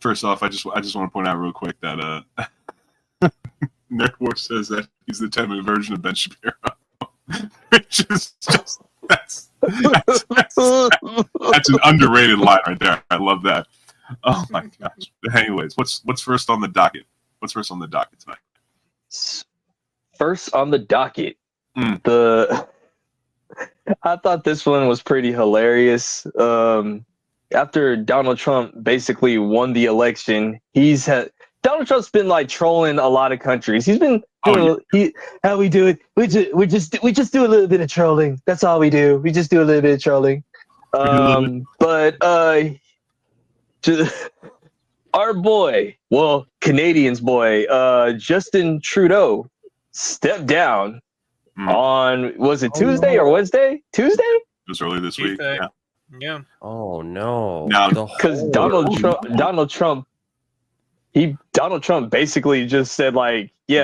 First off, I just want to point out real quick that Nerdwar says that he's the 10-minute version of Ben Shapiro, which is just that's an underrated line right there. I love that. Oh my gosh. Anyways, what's first on the docket? What's first on the docket tonight? First on the docket, I thought this one was pretty hilarious. After Donald Trump basically won the election, Donald Trump's been like trolling a lot of countries. He's been how we do it. We just do a little bit of trolling. That's all we do. We just do a little bit of trolling. But our boy, well, Canadians boy, Justin Trudeau stepped down on, was it Tuesday or Wednesday? Tuesday? It was earlier this week. Yeah. Oh no. Because Donald Trump basically just said like, see,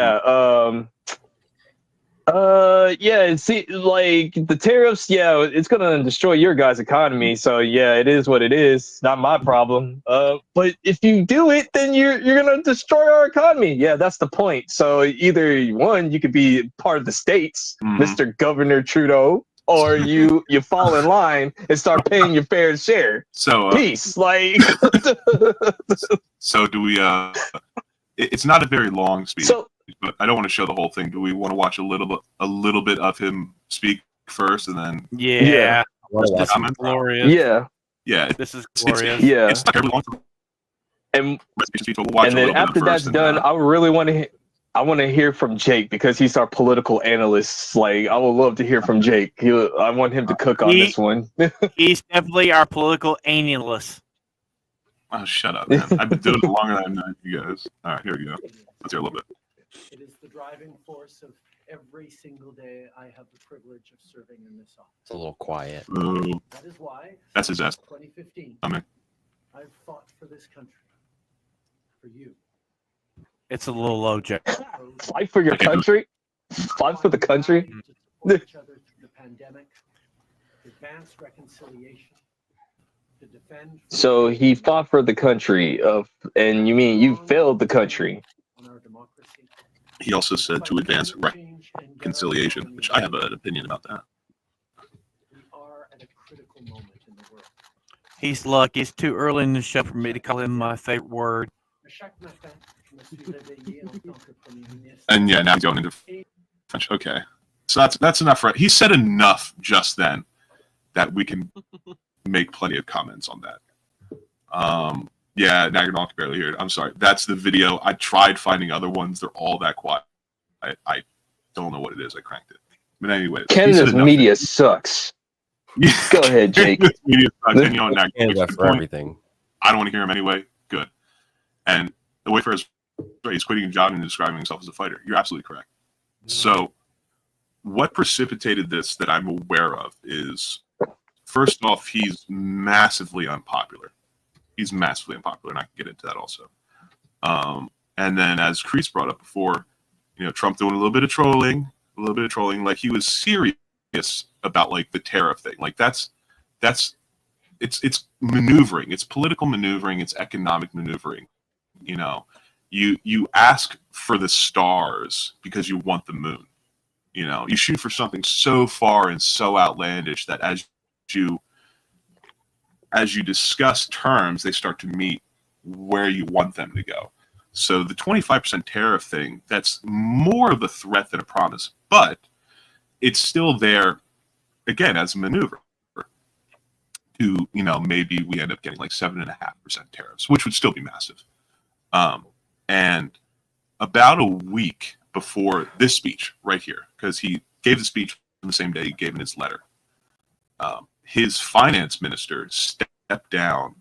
like the tariffs, it's gonna destroy your guys' economy. So yeah, it is what it is. Not my problem. But if you do it, then you're gonna destroy our economy. Yeah, that's the point. So either one, you could be part of the states, Mr. Governor Trudeau, or you fall in line and start paying your fair share. So peace. Like so do we it's not a very long speech. But I don't want to show the whole thing. Do we want to watch a little bit of him speak first, and then? Yeah. This is glorious. Yeah. This is glorious. It's not very long. And then after that's done, I really want to. I want to hear from Jake because he's our political analyst. Like, I would love to hear from Jake. I want him to cook on this one. He's definitely our political analyst. Oh, shut up, man! I've been doing it longer than I've known you guys. All right, here we go. Let's hear a little bit. It is the driving force of every single day I have the privilege of serving in this office. It's a little quiet. That is why. That's his ass. 2015. I've fought for this country. For you. It's a little low, Jack. Fight for your country. Fight for the country. To support each other through the pandemic. Advance reconciliation. To defend. So he fought for the country and you mean you failed the country? He also said to advance reconciliation, which I have an opinion about that. We are at a critical moment in the world. He's lucky. It's too early in the show for me to call him my favorite word. And yeah, now he's going into French. Okay, so that's enough. He said enough just then that we can make plenty of comments on that. Yeah, now you can barely hear it. I'm sorry. That's the video. I tried finding other ones. They're all that quiet. I don't know what it is. I cranked it. But anyway, Canada's media sucks. Go ahead, Jake. Media sucks. And, Canada for everything. I don't want to hear him anyway. Good. And the way for his he's quitting a job and describing himself as a fighter. You're absolutely correct. So what precipitated this that I'm aware of is, first off, he's massively unpopular. He's massively unpopular, and I can get into that also. And then, as Kreese brought up before, Trump doing a little bit of trolling, like he was serious about like the tariff thing. Like it's maneuvering, it's political maneuvering, it's economic maneuvering. You ask for the stars because you want the moon. You shoot for something so far and so outlandish that as you discuss terms, they start to meet where you want them to go. So the 25% tariff thing, that's more of a threat than a promise, but it's still there, again, as a maneuver to, maybe we end up getting like 7.5% tariffs, which would still be massive. And about a week before this speech right here, because he gave the speech on the same day he gave in his letter, his finance minister stepped down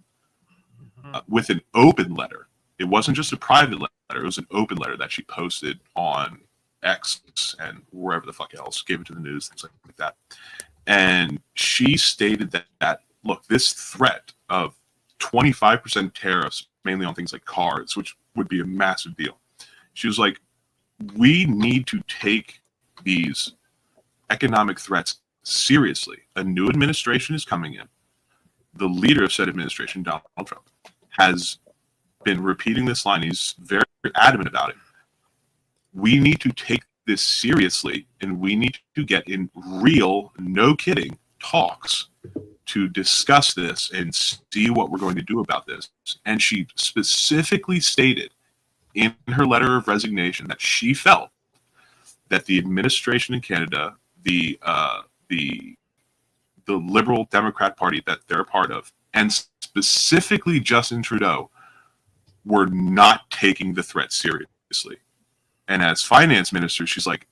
with an open letter. It wasn't just a private letter. It was an open letter that she posted on X and wherever the fuck else, gave it to the news, things like that. And she stated that look, this threat of 25% tariffs, mainly on things like cars, which would be a massive deal. She was like, we need to take these economic threats seriously. A new administration is coming in. The leader of said administration, Donald Trump, has been repeating this line. He's very adamant about it. We need to take this seriously, and we need to get in real, no kidding, talks to discuss this and see what we're going to do about this. And she specifically stated in her letter of resignation that she felt that the administration in Canada, the Liberal Democrat Party that they're a part of, and specifically Justin Trudeau, were not taking the threat seriously. And as finance minister, she's like,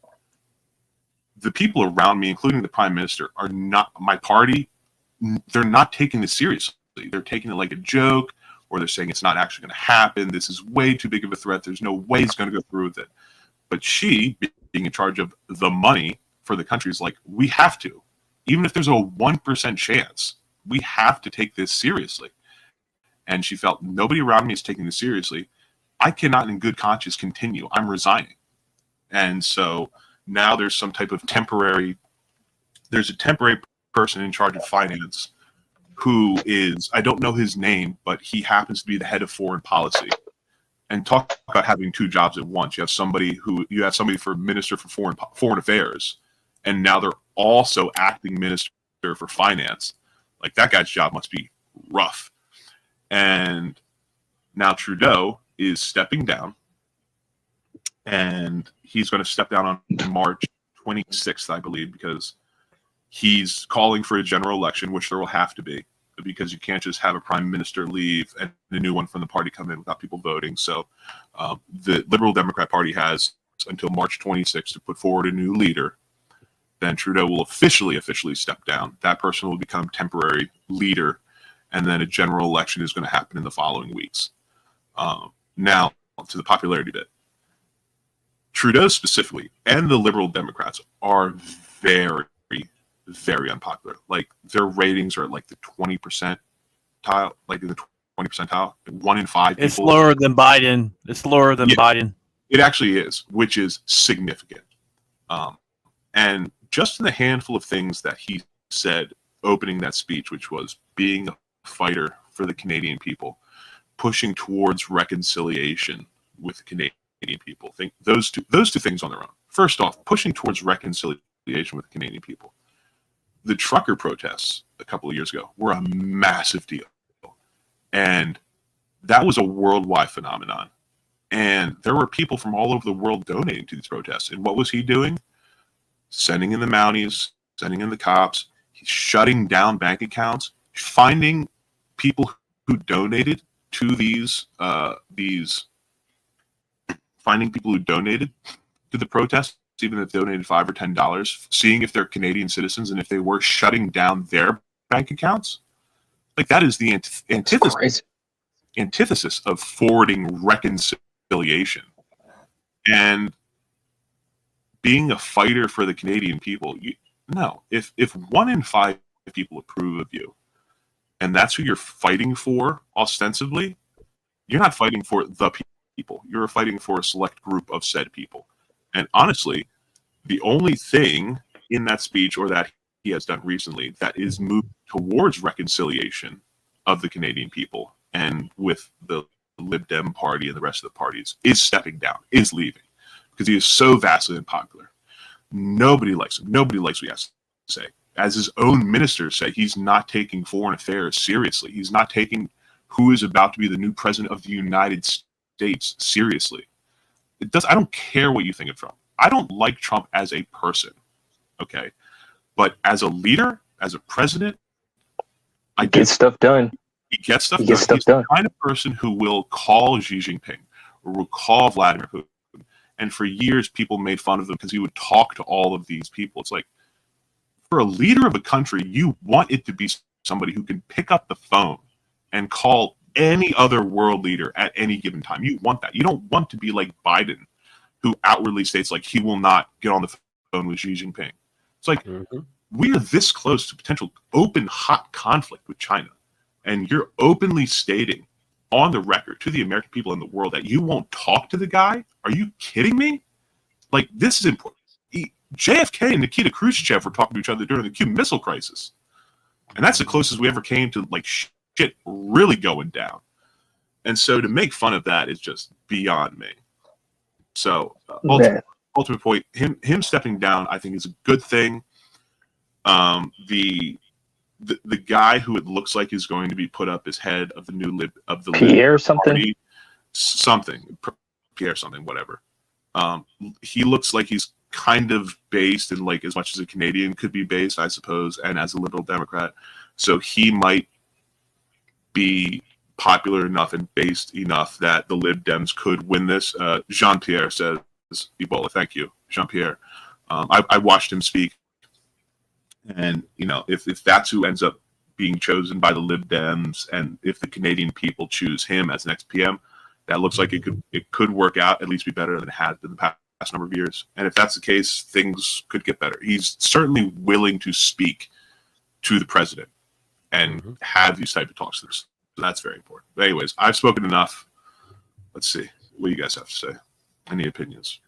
the people around me, including the prime minister, are not my party. They're not taking this seriously. They're taking it like a joke, or they're saying it's not actually going to happen. This is way too big of a threat. There's no way it's going to go through with it. But she, being in charge of the money for the country, is like, we have to. Even if there's a 1% chance, we have to take this seriously. And she felt nobody around me is taking this seriously. I cannot in good conscience continue. I'm resigning. And so now there's some type of temporary person in charge of finance who is, I don't know his name, but he happens to be the head of foreign policy. And talk about having two jobs at once. You have somebody for minister for foreign affairs, and now they're also acting minister for finance. Like, that guy's job must be rough. And now Trudeau is stepping down, and he's going to step down on March 26th, I believe, because he's calling for a general election, which there will have to be, because you can't just have a prime minister leave and a new one from the party come in without people voting. So the Liberal Democrat Party has until March 26th to put forward a new leader. Then Trudeau will officially step down. That person will become temporary leader, and then a general election is going to happen in the following weeks. Now, to the popularity bit. Trudeau specifically and the Liberal Democrats are very, very unpopular. Like, their ratings are at like the 20% tile, like in the 20 percentile. 1 in 5 people. It's lower than Biden. Biden. It actually is, which is significant. And just in the handful of things that he said opening that speech, which was being a fighter for the Canadian people, pushing towards reconciliation with the Canadian people. Think those two things on their own. First off, pushing towards reconciliation with the Canadian people. The trucker protests a couple of years ago were a massive deal. And that was a worldwide phenomenon. And there were people from all over the world donating to these protests. And what was he doing? Sending in the Mounties, sending in the cops. He's shutting down bank accounts, finding people who donated to finding people who donated to the protests, even if they donated $5 or $10, seeing if they're Canadian citizens and if they were shutting down their bank accounts. Like, that is the antithesis of forwarding reconciliation. And being a fighter for the Canadian people, if 1 in 5 people approve of you, and that's who you're fighting for, ostensibly, you're not fighting for the people. You're fighting for a select group of said people. And honestly, the only thing in that speech or that he has done recently that is moved towards reconciliation of the Canadian people and with the Lib Dem party and the rest of the parties is stepping down, is leaving, because he is so vastly unpopular. Nobody likes him. Nobody likes what he has to say. As his own ministers say, he's not taking foreign affairs seriously. He's not taking who is about to be the new president of the United States seriously. I don't care what you think of Trump. I don't like Trump as a person, okay? But as a leader, as a president, He gets stuff done. He gets stuff done. He's the kind of person who will call Xi Jinping or will call Vladimir Putin. And for years, people made fun of him because he would talk to all of these people. It's like, for a leader of a country, you want it to be somebody who can pick up the phone and call any other world leader at any given time. You want that. You don't want to be like Biden, who outwardly states like he will not get on the phone with Xi Jinping. It's like, we are this close to potential open, hot conflict with China. And you're openly stating on the record to the American people in the world that you won't talk to the guy? Are you kidding me? Like, this is important. JFK and Nikita Khrushchev were talking to each other during the Cuban Missile Crisis. And that's the closest we ever came to, like, shit really going down. And so to make fun of that is just beyond me. So Man. ultimate point, him stepping down, I think is a good thing. The guy who it looks like is going to be put up as head of the new Pierre something? party, Pierre something, whatever. He looks like he's kind of based in like as much as a Canadian could be based, I suppose, and as a liberal Democrat. So he might be popular enough and based enough that the Lib Dems could win this. Jean-Pierre says, Ebola, thank you, Jean-Pierre. I watched him speak. And, if that's who ends up being chosen by the Lib Dems, and if the Canadian people choose him as next PM, that looks like it could work out, at least be better than it has been the past number of years. And if that's the case, things could get better. He's certainly willing to speak to the president and have these type of talks. So that's very important. But anyways, I've spoken enough. Let's see what you guys have to say. Any opinions?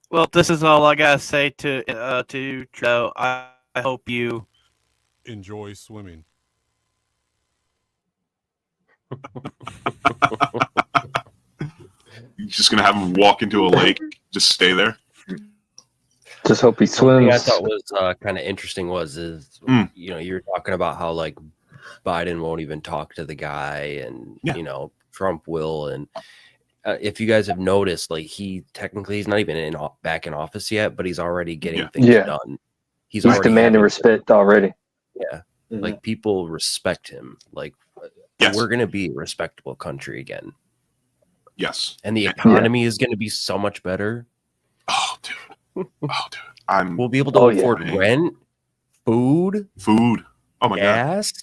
Well, this is all I gotta say to Trudeau. I hope you enjoy swimming. You're just gonna have him walk into a lake, just stay there. Just hope he One thing I swims. thought was kind of interesting you were talking about how like Biden won't even talk to the guy, and Trump will, and if you guys have noticed, like he's not even back in office yet, but he's already getting things done. He's already demanding respect already. Yeah, like people respect him. Like we're gonna be a respectable country again. Yes, and the economy is gonna be so much better. Oh, dude. We'll be able to afford rent, food. Oh my gas,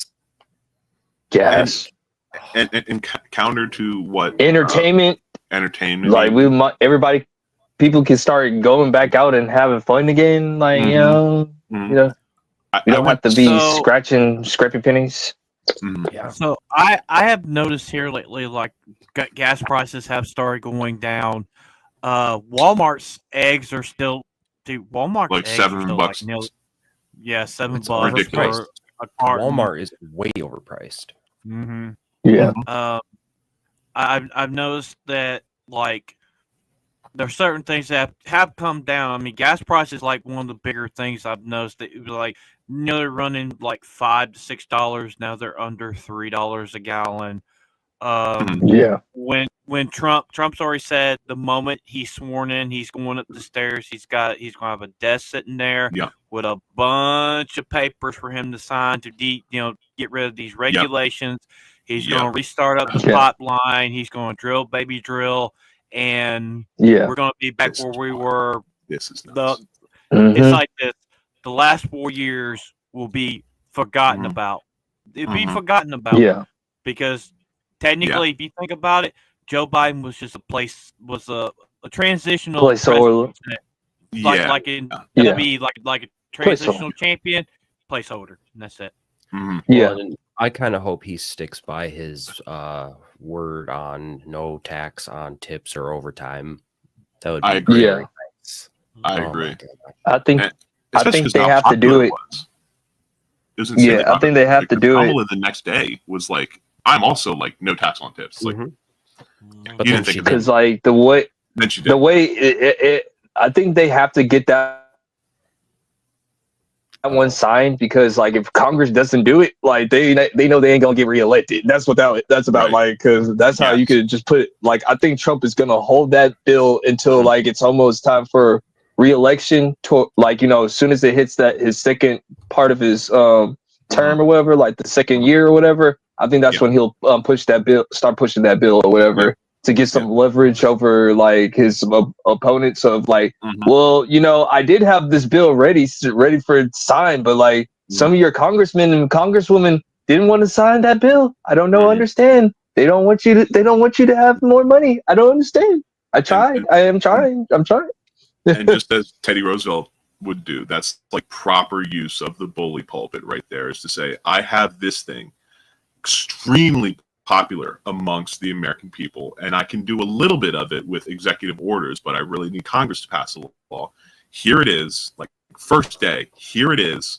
and counter to what entertainment. Like people can start going back out and having fun again. Like you don't have to be scraping pennies. Yeah. So I have noticed here lately, like gas prices have started going down. Walmart's eggs are still, Walmart's like eggs $7. are still like $7 ridiculous. for a carton. Walmart is way overpriced. Mm-hmm. Yeah. I've noticed that like there are certain things that have come down. I mean, gas prices like one of the bigger things I've noticed. That it was like they're running like $5 to $6. Now they're under $3 a gallon. When Trump's already said the moment he's sworn in, he's going up the stairs. He's going to have a desk sitting there with a bunch of papers for him to sign to get rid of these regulations. He's going to restart up the pipeline. He's going to drill, baby drill, and we're going to be back where we were. This is nuts. It's like this. The last 4 years will be forgotten about. It'll be forgotten about. Yeah. Because technically, if you think about it, Joe Biden was just a transitional placeholder. Be like a transitional champion placeholder, and that's it. Well, and I kind of hope he sticks by his word on no tax on tips or overtime. That would be very nice. I agree. I think they have to do it. It was insane. I think they have to do it. The next day was like, I'm also like no tax on tips. Like, but you didn't think because like the way I think they have to get that one signed, because like if Congress doesn't do it, like they know they ain't gonna get reelected. That's what that's about. Like, because that's how you could just put it. Like, I think Trump is gonna hold that bill until like it's almost time for reelection. To like, as soon as it hits his second part of his term or whatever, like the second year or whatever, I think that's when he'll start pushing that bill or whatever to get some leverage over like his opponents of like, well, I did have this bill ready for sign, but like some of your congressmen and congresswomen didn't want to sign that bill. I don't know. Understand? They don't want you to have more money. I don't understand. I tried. I am trying. I'm trying. And just as Teddy Roosevelt would do, that's like proper use of the bully pulpit right there, is to say, I have this thing extremely popular amongst the American people, and I can do a little bit of it with executive orders, but I really need Congress to pass a law. Here it is, like first day, here it is.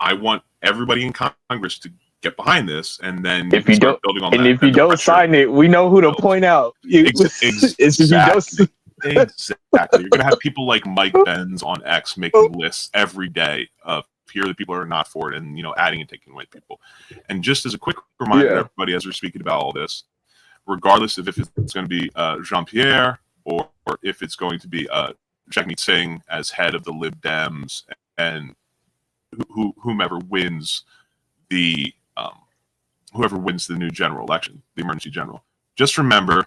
I want everybody in Congress to get behind this, and then If you start don't, building on and that. if you the don't pressure sign it, we know who to builds. point out. It's if you don't. Exactly. You're going to have people like Mike Benz on X making lists every day of here are the people who are not for it, and adding and taking away people. And just as a quick reminder to everybody, as we're speaking about all this, regardless of if it's going to be Jean-Pierre or if it's going to be Jagmeet Singh as head of the Lib Dems and whomever wins the new general election, the emergency general, just remember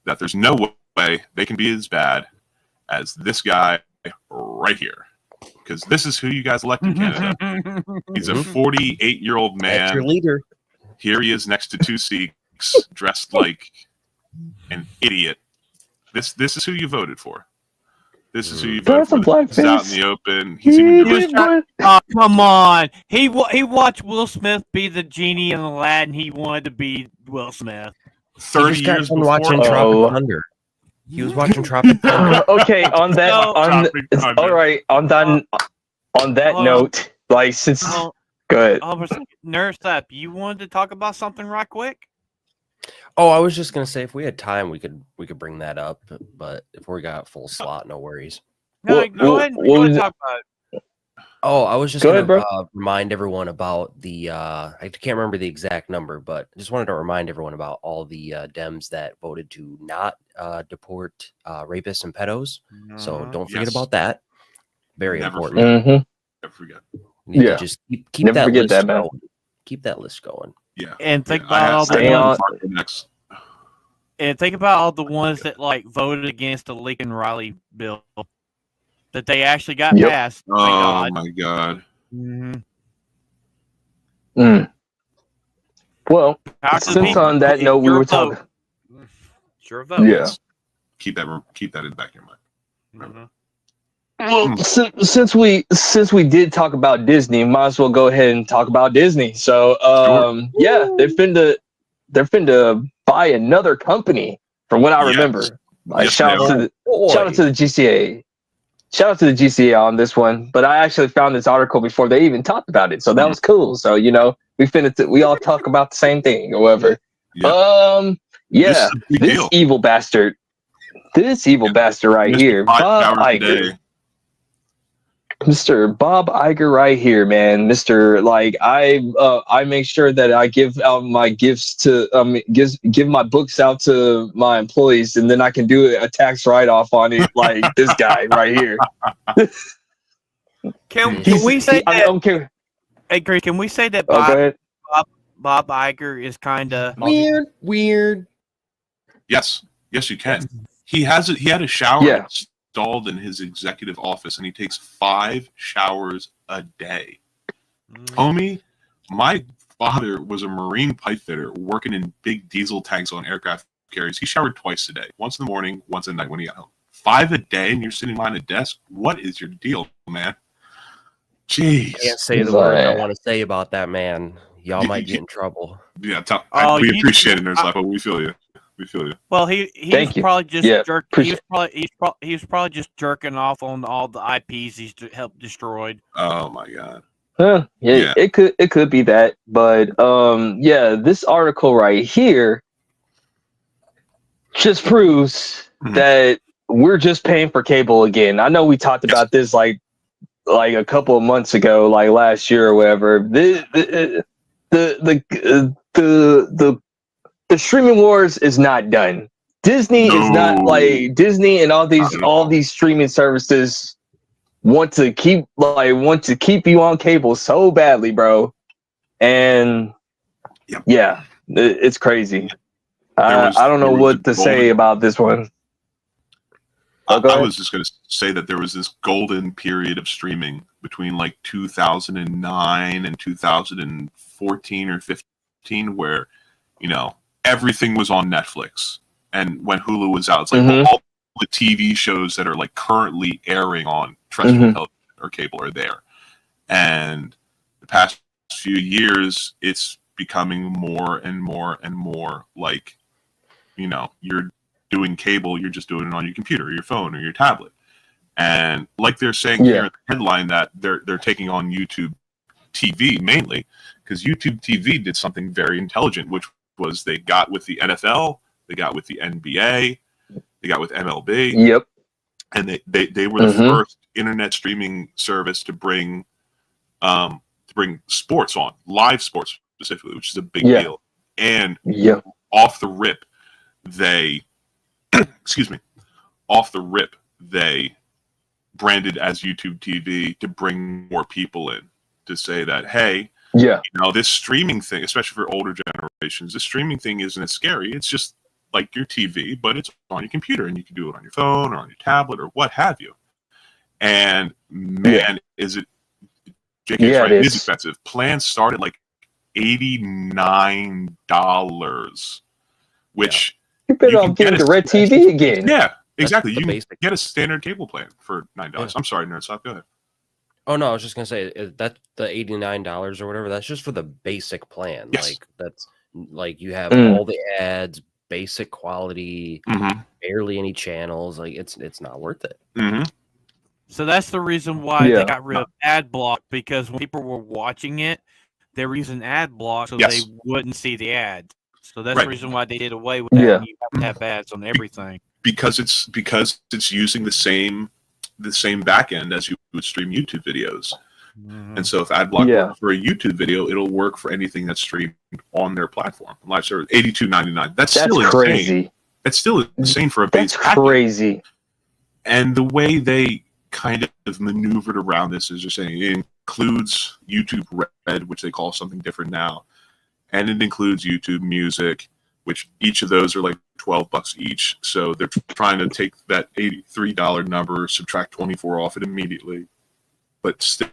that there's no way they can be as bad as this guy right here, because this is who you guys elect in Canada. He's a 48-year-old man. That's your leader. Here he is next to two Sikhs, dressed like an idiot. This is who you voted for. This is who you voted for. He's out in the open. He's even oh, come on. He watched Will Smith be the genie in Aladdin. He wanted to be Will Smith. 30 years before. Watching Tropic Thunder. He was watching Tropic Thunder. Okay, on that, on that note, like since good. Nurse Up, you wanted to talk about something right quick? Oh, I was just gonna say if we had time, we could bring that up, but if we got full slot, no worries. No, go ahead and talk about it. Oh, I was just gonna remind everyone about the I can't remember the exact number, but I just wanted to remind everyone about all the Dems that voted to not deport rapists and pedos. So don't forget about that. Very important. Never forget. You need to just keep that list going. Keep that list going. Yeah. And think about all the ones. And think about all the ones that like voted against the Lincoln Riley bill that they actually got passed. Oh my God. Well, since on that note we were talking. Sure vote. Yeah. Keep that in the back of your mind. Well, since we did talk about Disney, might as well go ahead and talk about Disney. So, yeah, they're finna buy another company, from what I remember. Like, shout out to the GCA. Shout out to the GCA on this one. But I actually found this article before they even talked about it, so that was cool. So we all talk about the same thing, or whatever. Yeah, this evil bastard right here, Bob Iger. Mr. Bob Iger right here, man. I make sure that I give out my gifts to give my books out to my employees, and then I can do a tax write-off on it, like this guy right here. Can we say that? Hey, Chris, can we say that Bob Iger is kind of weird? Yes, you can. He had a shower installed in his executive office, and he takes 5 showers a day. Homie, my father was a marine pipe fitter working in big diesel tanks on aircraft carriers. He showered twice a day, once in the morning, once at night when he got home. 5 a day, and you're sitting behind a desk? What is your deal, man? Jeez. I can't say the word I want to say about that, man. Y'all might get in trouble. Yeah, we appreciate it, Nurse Life, but we feel you. Well, he was probably just he was probably just jerking off on all the IPs he's helped destroyed. Oh my God. Yeah. It could be that, but this article right here just proves that we're just paying for cable again. I know we talked about this like a couple of months ago, like last year or whatever. The streaming wars is not done. Disney is not like Disney, and all these streaming services want to keep you on cable so badly, bro. And it's crazy. I don't know what to say about this one. I was just going to say that there was this golden period of streaming between like 2009 and 2014 or 15 where, everything was on Netflix. And when Hulu was out, it's like all the TV shows that are like currently airing on terrestrial television or cable are there. And the past few years, it's becoming more and more and more like, you're doing cable, you're just doing it on your computer or your phone or your tablet. And like they're saying here in the headline that they're taking on YouTube TV mainly, because YouTube TV did something very intelligent, which was they got with the NFL, they got with the NBA, they got with MLB. Yep. And they were the first internet streaming service to bring sports on, live sports specifically, which is a big deal. And off the rip, they they branded as YouTube TV to bring more people in, to say that, hey, this streaming thing, especially for older generations, this streaming thing isn't as scary. It's just like your TV, but it's on your computer, and you can do it on your phone or on your tablet or what have you. And man, is it, JK's right, it is expensive. Plans start at like $89, which you better off getting DirecTV again. Yeah, exactly. You can get a standard cable plan for $9. Yeah. I'm sorry, Nerdstop, go ahead. Oh no, I was just gonna say that the $89 or whatever, that's just for the basic plan. Yes. Like that's like you have all the ads, basic quality, barely any channels. Like it's not worth it. So that's the reason why they got rid of ad block, because when people were watching it, they were using ad block so they wouldn't see the ads. So that's the reason why they did away with that. You have to have ads on everything because it's using the same back end as you would stream YouTube videos. And so if ad block works for a YouTube video, it'll work for anything that's streamed on their platform. Live service, $82.99. That's still crazy. Insane. That's still insane for a base. That's crazy. And the way they kind of maneuvered around this is just saying it includes YouTube Red, which they call something different now, and it includes YouTube Music, which each of those are like $12 each. So they're trying to take that $83 number, subtract 24 off it immediately. But still,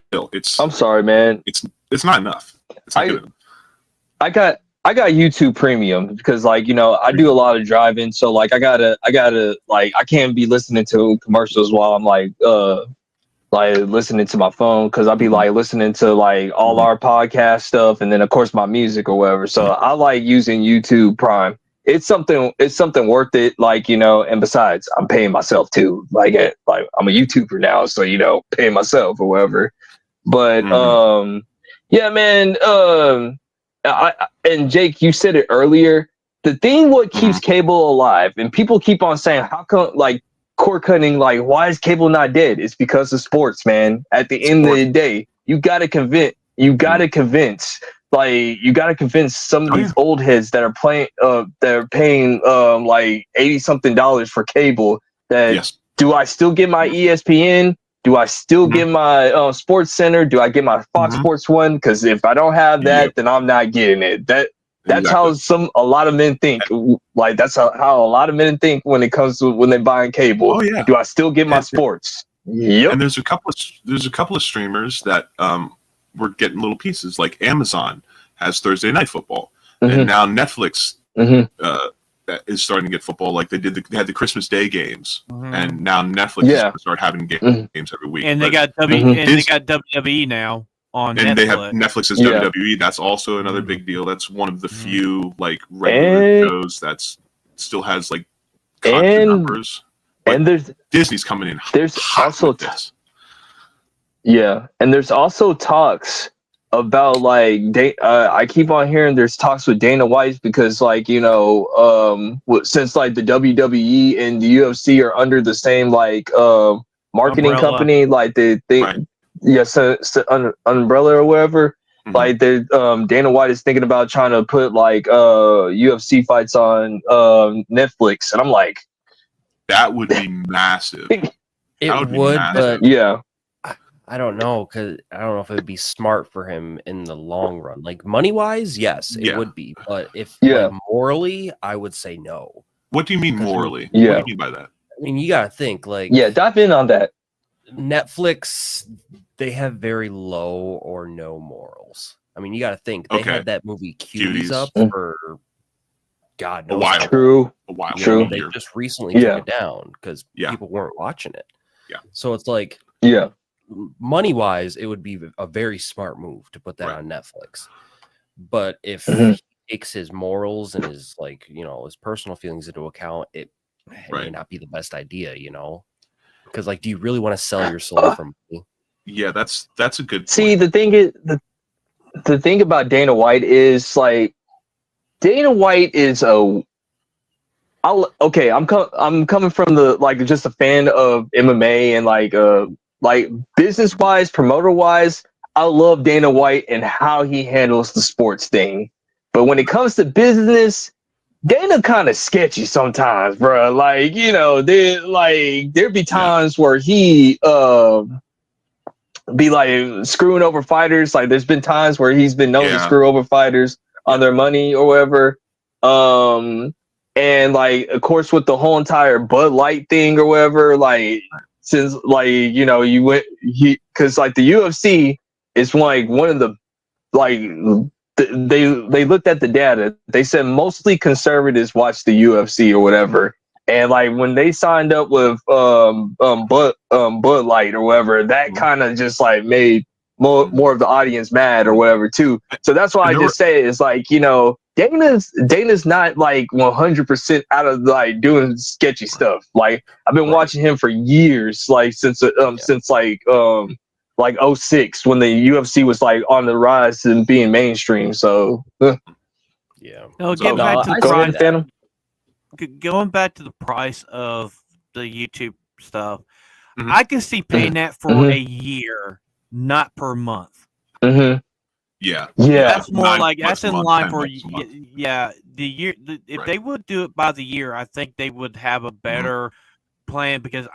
I'm sorry, man. It's not enough. It's not good enough. I got YouTube Premium because, like, I do a lot of driving, so like I gotta like I can't be listening to commercials while I'm like listening to my phone, because I'll be like listening to like all our podcast stuff, and then of course my music or whatever. So I like using YouTube Prime. It's something worth it, like, and besides, I'm paying myself too. Like I'm a YouTuber now, so paying myself or whatever. But yeah, man. And Jake, you said it earlier. The thing what keeps cable alive, and people keep on saying, how come, like, cord cutting, like, why is cable not dead? It's because of sports, man. At the end of the day, you gotta convince some of these old heads that are paying like $80-something for cable. Do I still get my ESPN? Do I still get my Sports Center? Do I get my Fox Sports 1? Because if I don't have that, then I'm not getting it. That's how a lot of men think. Like that's how a lot of men think when it comes to when they're buying cable. Oh yeah. Do I still get my sports? Yep. And there's a couple of streamers that were getting little pieces. Like Amazon has Thursday Night Football, and now Netflix is starting to get football. Like they had the Christmas Day games, and now Netflix is going to start having games every week. And they got WWE now on Netflix. And they have Netflix's WWE. That's also another big deal. That's one of the few like regular shows that's still has like content numbers. But and Disney's coming in. There's also and there's also talks about like I keep on hearing there's talks with Dana White, because like since like the WWE and the UFC are under the same like marketing company, like they umbrella or whatever. Like they Dana White is thinking about trying to put like UFC fights on Netflix, and I'm like, that would be massive. It would, but I don't know, because I don't know if it would be smart for him in the long run. Like money wise, yes, it would be. But if like, morally, I would say no. What do you mean morally? What do you mean by that? I mean, you gotta think like dive in on that. Netflix, they have very low or no morals. I mean, you gotta think they had that movie Cuties up for God knows a while. True. They just recently took it down because people weren't watching it. Yeah. So it's like money wise, it would be a very smart move to put that on Netflix. But if he takes his morals and his like, his personal feelings into account, it may not be the best idea, Because like, do you really want to sell your soul for money? Yeah, that's a good point. See, the thing is the thing about Dana White is like Dana White is I'm coming from the like just a fan of MMA and like business wise, promoter wise, I love Dana White and how he handles the sports thing. But when it comes to business, Dana kind of sketchy sometimes, bro. Like, you know, there'd be times where he be like screwing over fighters. Like there's been times where he's been known to screw over fighters on their money or whatever. And like of course with the whole entire Bud Light thing or whatever, like since like you know because like the UFC is like one of the like they looked at the data. They said mostly conservatives watch the UFC or whatever. And like when they signed up with Bud Light or whatever, that kind of just like made more of the audience mad or whatever too. So that's why I just say it's like, you know, Dana's not like 100% out of like doing sketchy stuff. Like I've been watching him for years, like since like 06 when the UFC was like on the rise and being mainstream. So yeah. No, get back to the go ahead, Phantom. Going back to the price of the YouTube stuff, I can see paying that for a year, not per month. Yeah, That's more like that's in month, line for the year. If they would do it by the year, I think they would have a better plan because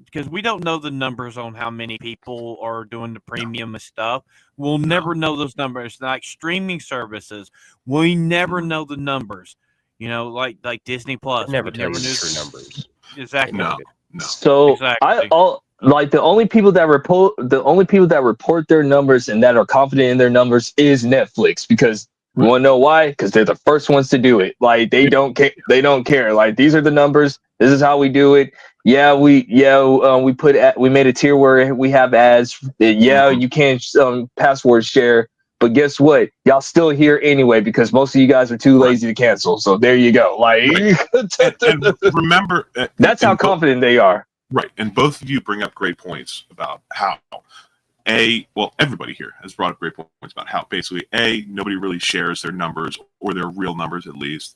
because we don't know the numbers on how many people are doing the premium and stuff. We'll never know those numbers. Like streaming services, we never know the numbers. You know, like Disney Plus. Never knew true numbers. Exactly. No. So the only people that report their numbers and that are confident in their numbers is Netflix because you want to know why? Because they're the first ones to do it. Like they don't care. They don't care. Like these are the numbers. This is how we do it. We made a tier where we have ads. You can't password share. But guess what? Y'all still here anyway because most of you guys are too lazy to cancel. So there you go. Like, and remember, that's how confident they are. Right, and both of you bring up great points about how everybody here has brought up great points about how basically nobody really shares their numbers or their real numbers at least,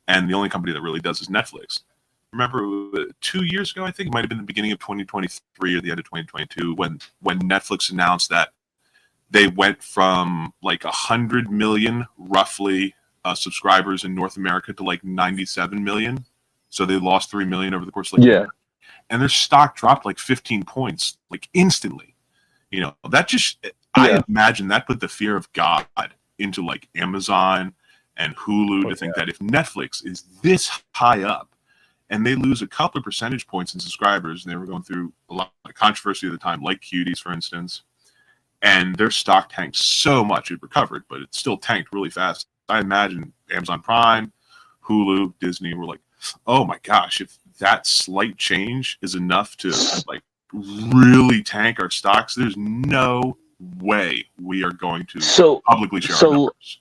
and the only company that really does is Netflix. Remember 2 years ago, I think it might have been the beginning of 2023 or the end of 2022 when Netflix announced that they went from like 100 million roughly subscribers in North America to like 97 million. So they lost 3 million over the course of and their stock dropped like 15 points like instantly. You know, that just I imagine that put the fear of God into like Amazon and Hulu to think that if Netflix is this high up and they lose a couple of percentage points in subscribers, and they were going through a lot of controversy at the time, like Cuties, for instance, and their stock tanked so much it recovered, but it still tanked really fast. I imagine Amazon Prime, Hulu, Disney were like, oh my gosh, if that slight change is enough to like really tank our stocks, there's no way we are going to publicly share our numbers.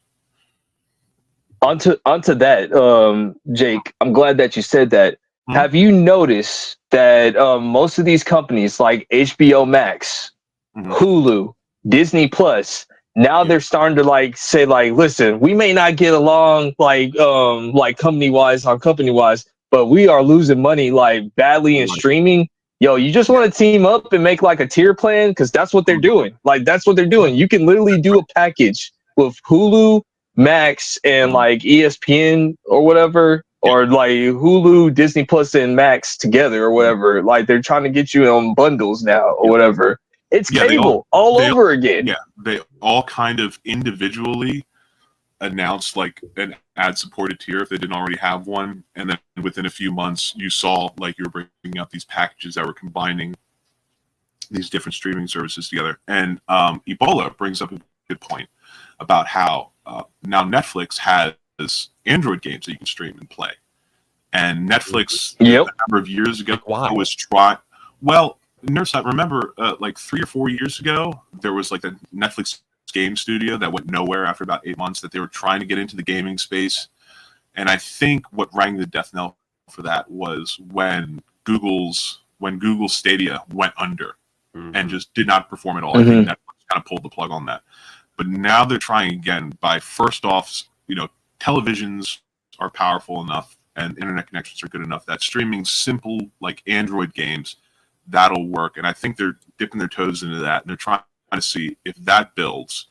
Onto that, Jake, I'm glad that you said that. Have you noticed that most of these companies like HBO Max, Hulu, Disney Plus, now they're starting to like say like, listen, we may not get along like company wise, but we are losing money like badly in streaming. Yo, you just want to team up and make like a tier plan because that's what they're doing. Like that's what they're doing. You can literally do a package with Hulu, Max, and like ESPN or whatever, or like Hulu, Disney Plus, and Max together or whatever. Like they're trying to get you on bundles now or whatever. It's cable all over again. Yeah, they all kind of individually announced like an ad-supported tier if they didn't already have one, and then within a few months you saw like you were bringing out these packages that were combining these different streaming services together. And Ebola brings up a good point about how now Netflix has Android games that you can stream and play. And Netflix, a number of years ago, was trying. Well, Nurse, remember like 3 or 4 years ago, there was like a Netflix game studio that went nowhere after about 8 months that they were trying to get into the gaming space. And I think what rang the death knell for that was when Google Stadia went under and just did not perform at all. I think Netflix kind of pulled the plug on that. But now they're trying again by first off, televisions are powerful enough and internet connections are good enough that streaming simple like Android games, that'll work. And I think they're dipping their toes into that. And they're trying to see if that builds.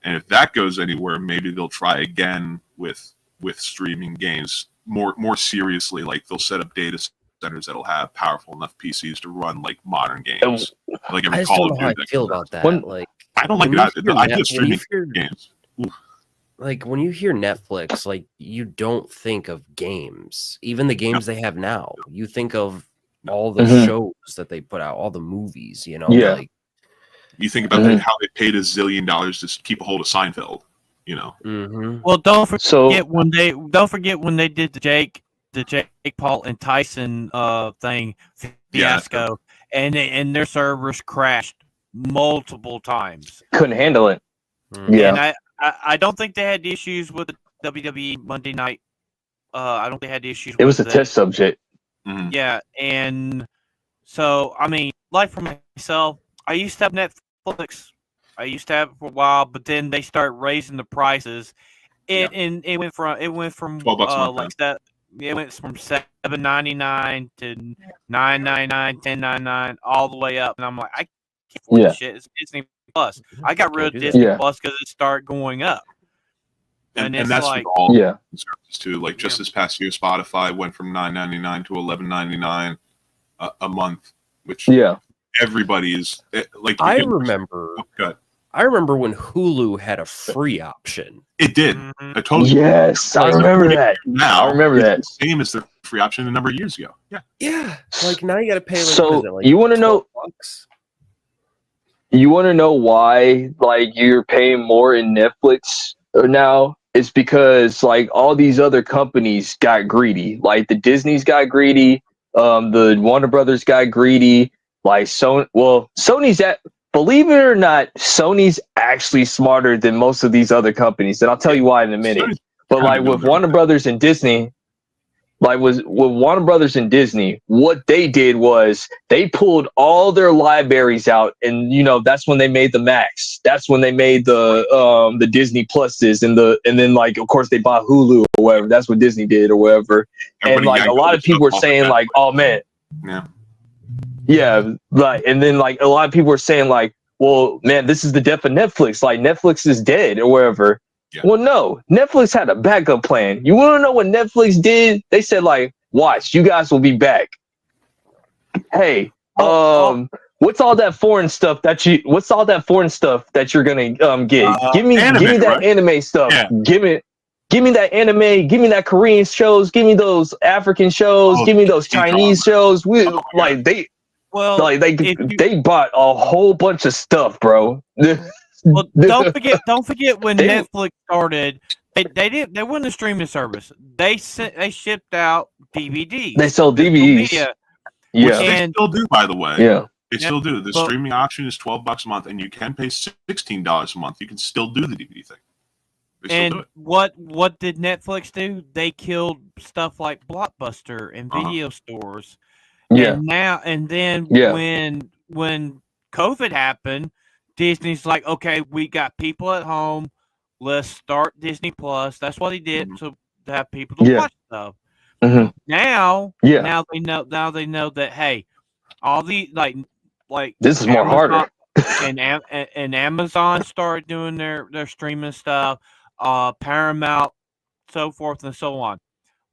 And if that goes anywhere, maybe they'll try again with streaming games more seriously. Like they'll set up data centers that'll have powerful enough PCs to run like modern games. Like I every just don't Call know of how I Duty. feel about that. Like, I don't like when it. you The hear idea of when streaming you hear- games. like when you hear Netflix, like you don't think of games, even the games they have now. You think of all the shows that they put out, all the movies, Yeah. like You think about how they paid $1 zillion to keep a hold of Seinfeld, Well, don't forget So when they did the Jake Paul and Tyson thing fiasco, and their servers crashed multiple times. couldn't handle it. Mhm. Yeah. And I don't think they had issues with the WWE Monday night. I don't think they had issues. It was a with test subject. Mhm. Yeah, and so I mean, like for myself, I used to have Netflix. I used to have it for a while, but then they start raising the prices. And it went from $12 a month, like that. It went from $7.99 to $9.99, $10.99, all the way up. And I'm like, I can't afford this shit. It's Disney Plus. I got rid of Can't do that. Disney Yeah. Plus because it started going up. And it's that's like, with all Yeah. services too. Like just this past year, Spotify went from $9.99 to $11.99 a month, which Yeah. everybody is like. I remember when Hulu had a free option. It did. mhm. I totally. Yes, I remember that. Now I remember it's that. the same as the free option a number of years ago. Yeah. Yeah, like now you got to pay. Like, So, what is it, like you wanna know- $12? You want to know why like you're paying more in Netflix now? It's because like all these other companies got greedy. Like the Disney's got greedy, the Warner Brothers got greedy. Like Sony's believe it or not, Sony's actually smarter than most of these other companies, and I'll tell you why in a minute. Sony's But kinda like with doing Warner everything. Brothers and Disney, like with Warner Brothers and Disney, what they did was they pulled all their libraries out, and that's when they made the Max. That's when they made the Disney Pluses and then like of course they bought Hulu or whatever. That's what Disney did or whatever. Everybody And like yanked a lot all of their people were stuff off saying of like, Netflix. oh man, Yeah. yeah, like, and then like a lot of people were saying like, well, man, this is the death of Netflix. Like Netflix is dead or whatever. Yeah. Well, no, Netflix had a backup plan. You want to know what Netflix did? They said like, watch, you guys will be back. Hey, what's all that foreign stuff that you're gonna get? Give me Anime, that right? anime stuff. Yeah. Give me that anime. Give me that Korean shows. Give me those African shows. Oh, give me those Chinese shows. my God. Like they Well, if they bought a whole bunch of stuff, bro. well, don't forget when They- Netflix started. They wasn't a streaming service. They shipped out DVDs. They sell physical DVDs. media. Which Yeah, they And- still do, by the way. yeah, They still do. The Well- streaming option is $12 a month, and you can pay $16 a month. You can still do the DVD thing. They still do And it. what did Netflix do? They killed stuff like Blockbuster and Uh-huh. video stores. yeah, And then Yeah. when COVID happened, Disney's like, okay, we got people at home. Let's start Disney Plus. That's what they did Mhm. to have people to Yeah. watch stuff. Mhm. Now yeah. now they know that hey, all the like This is more Amazon- harder. and Amazon started doing their streaming stuff, Paramount, so forth and so on.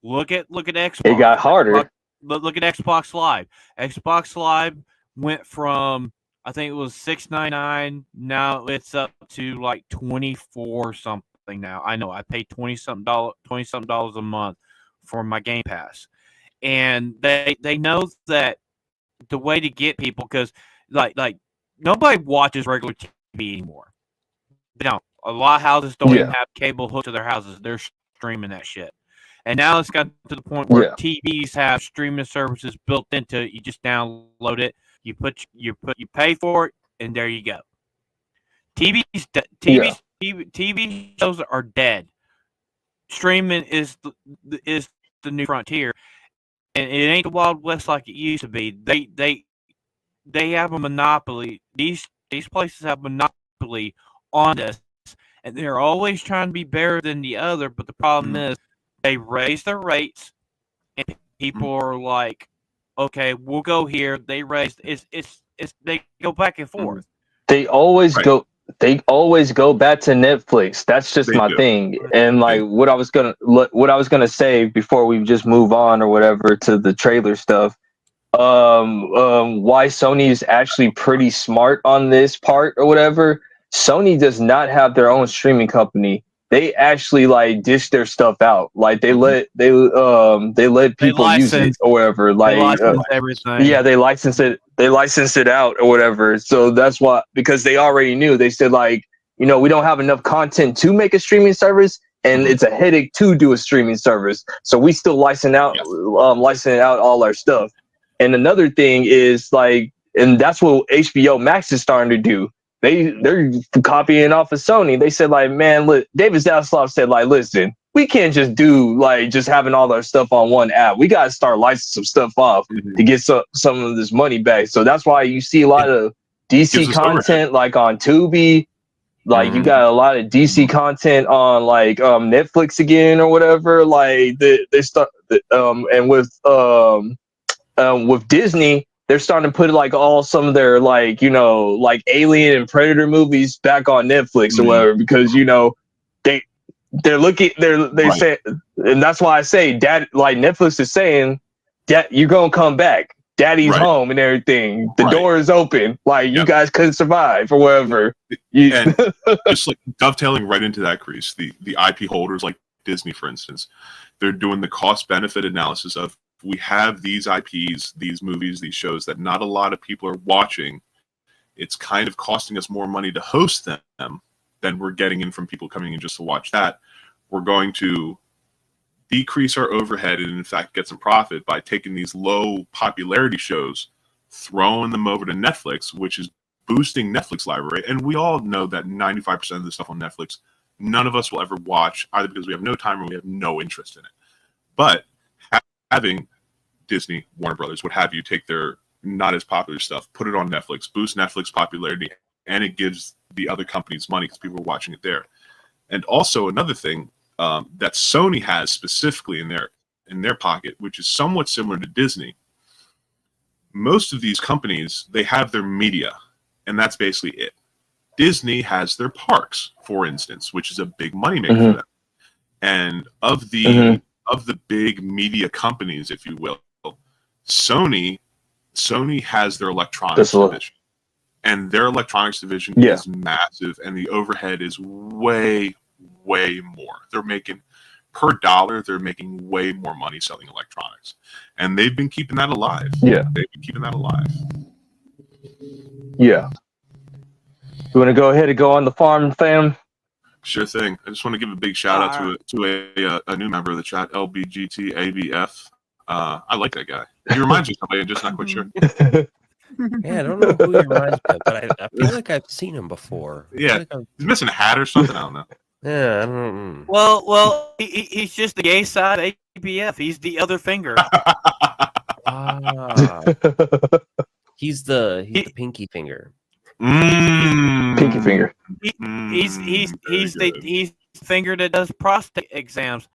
Look at Xbox. It got harder. Look at Xbox Live. Xbox Live went from I think it was $6.99. Now it's up to like 24 something. Now I know I pay $20 something dollars a month for my Game Pass, and they know that the way to get people because like nobody watches regular TV anymore. They don't. A lot of houses don't even Yeah. have cable hooked to their houses. They're streaming that shit. And now it's got to the point where Yeah. TVs have streaming services built into it. You just download it. You pay for it, and there you go. TV shows are dead. Streaming is the new frontier, and it ain't the Wild West like it used to be. They have a monopoly. These places have a monopoly on this, and they're always trying to be better than the other. But the problem is they raise their rates, and people are like, "Okay, we'll go here." They raise it's they go back and forth. They always Right. go. They always go back to Netflix. That's just They my do. thing. And like what I was gonna say before we just move on or whatever to the trailer stuff. Why Sony is actually pretty smart on this part or whatever. Sony does not have their own streaming company. They actually like dish their stuff out. Like they let people use it license- or whatever. They Like license everything. yeah, they licensed it. They licensed it out or whatever. So that's why, because they already knew. They said like, you know, we don't have enough content to make a streaming service, and it's a headache to do a streaming service. So we still license out all our stuff. And another thing is like, and that's what HBO Max is starting to do. They're copying off of Sony. They said like, man, look, David Zaslav said like, listen, we can't just do like just having all our stuff on one app. We got to start licensing some stuff off to get some of this money back. So that's why you see a lot of DC content like on Tubi. Like you got a lot of DC content on like Netflix again or whatever. Like they start and with Disney, they're starting to put like some of their like, you know, like Alien and Predator movies back on Netflix or whatever, because you know they're Right. say, and that's why I say Dad, like Netflix is saying that you're gonna come back. Daddy's Right. home and everything. The Right. door is open. Like you guys couldn't survive or whatever. And just like dovetailing right into that, Crease, the IP holders like Disney, for instance, they're doing the cost benefit analysis of, we have these IPs, these movies, these shows that not a lot of people are watching. It's kind of costing us more money to host them than we're getting in from people coming in just to watch that. We're going to decrease our overhead and in fact get some profit by taking these low popularity shows, throwing them over to Netflix, which is boosting Netflix library. And we all know that 95% of the stuff on Netflix, none of us will ever watch, either because we have no time or we have no interest in it. But having Disney, Warner Brothers, what have you, take their not as popular stuff, put it on Netflix, boost Netflix popularity, and it gives the other companies money because people are watching it there. And also another thing that Sony has specifically in their pocket, which is somewhat similar to Disney. Most of these companies, they have their media, and that's basically it. Disney has their parks, for instance, which is a big moneymaker for them. And of the big media companies, if you will, Sony has their electronics division, and their electronics division is massive, and the overhead is way more. They're making per dollar, they're making way more money selling electronics, and they've been keeping that alive. Yeah, they've been keeping that alive. Yeah. You want to go ahead and go on the farm, fam? Sure thing. I just want to give a big shout out to a new member of the chat, LBGTABF. I like that guy. He reminds me of somebody. I'm just not quite sure. Yeah, I don't know who he reminds me of, but I feel like I've seen him before. Yeah, he's missing a hat or something. I don't know. Yeah, I don't know. Well, he's just the gay side of ABF. He's the other finger. He's the pinky finger. Pinky finger. He's the finger that does prostate exams.